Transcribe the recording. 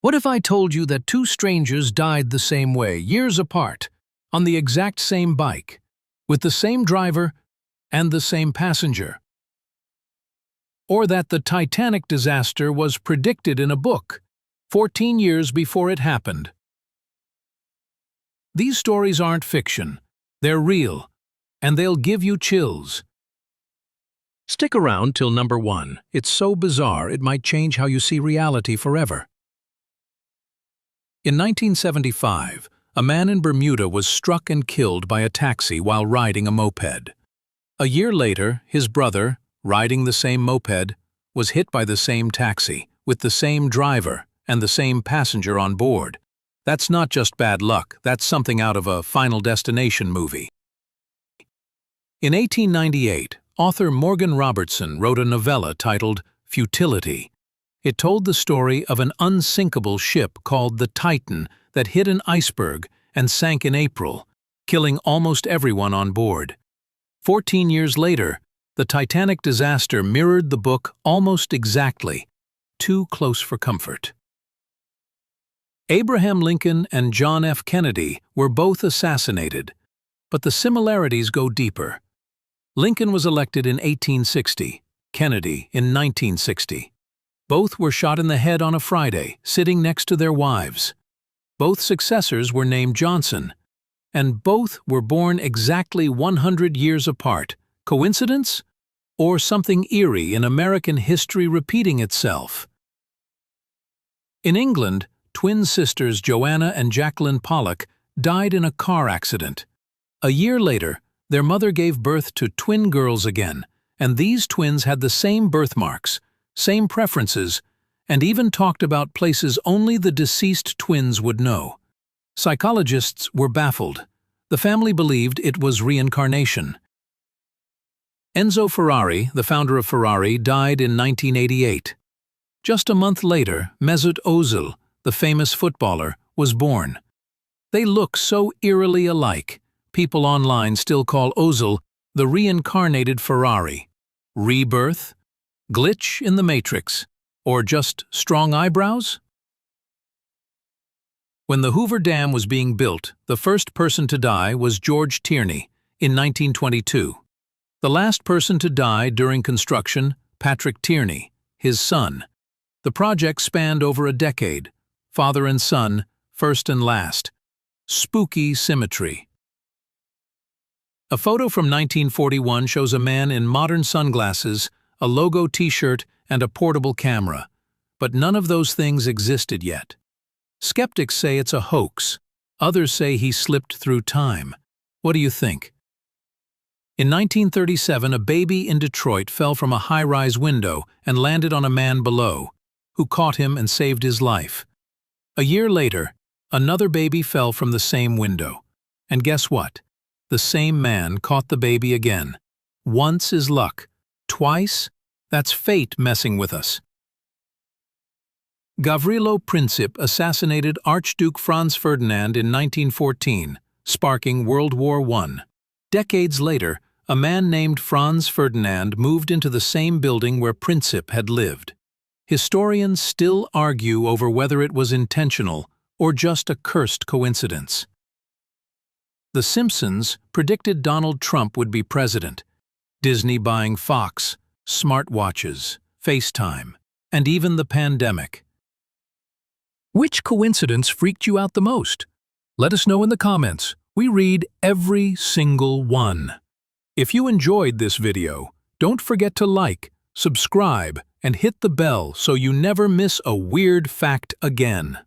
What if I told you that two strangers died the same way, years apart, on the exact same bike, with the same driver and the same passenger? Or that the Titanic disaster was predicted in a book, 14 years before it happened? These stories aren't fiction, they're real, and they'll give you chills. Stick around till number 1. It's so bizarre it might change how you see reality forever. In 1975, a man in Bermuda was struck and killed by a taxi while riding a moped. A year later, his brother, riding the same moped, was hit by the same taxi, with the same driver and the same passenger on board. That's not just bad luck, that's something out of a Final Destination movie. In 1898, author Morgan Robertson wrote a novella titled Futility. It told the story of an unsinkable ship called the Titan that hit an iceberg and sank in April, killing almost everyone on board. 14 years later, the Titanic disaster mirrored the book almost exactly, too close for comfort. Abraham Lincoln and John F. Kennedy were both assassinated, but the similarities go deeper. Lincoln was elected in 1860, Kennedy in 1960. Both were shot in the head on a Friday, sitting next to their wives. Both successors were named Johnson, and both were born exactly 100 years apart. Coincidence? Or something eerie in American history repeating itself? In England, twin sisters Joanna and Jacqueline Pollock died in a car accident. A year later, their mother gave birth to twin girls again, and these twins had the same birthmarks, same preferences, and even talked about places only the deceased twins would know. Psychologists were baffled. The family believed it was reincarnation. Enzo Ferrari, the founder of Ferrari, died in 1988. Just a month later, Mesut Ozil, the famous footballer, was born. They look so eerily alike. People online still call Ozil the reincarnated Ferrari. Rebirth? Glitch in the Matrix? Or just strong eyebrows? When the Hoover Dam was being built, the first person to die was George Tierney in 1922. The last person to die during construction, Patrick Tierney, his son. The project spanned over a decade. Father and son, first and last. Spooky symmetry. A photo from 1941 shows a man in modern sunglasses, a logo t-shirt, and a portable camera. But none of those things existed yet. Skeptics say it's a hoax. Others say he slipped through time. What do you think? In 1937, a baby in Detroit fell from a high-rise window and landed on a man below, who caught him and saved his life. A year later, another baby fell from the same window. And guess what? The same man caught the baby again. Once is luck. Twice? That's fate messing with us. Gavrilo Princip assassinated Archduke Franz Ferdinand in 1914, sparking World War I. Decades later, a man named Franz Ferdinand moved into the same building where Princip had lived. Historians still argue over whether it was intentional or just a cursed coincidence. The Simpsons predicted Donald Trump would be president. Disney buying Fox, smartwatches, FaceTime, and even the pandemic. Which coincidence freaked you out the most? Let us know in the comments. We read every single one. If you enjoyed this video, don't forget to like, subscribe, and hit the bell so you never miss a weird fact again.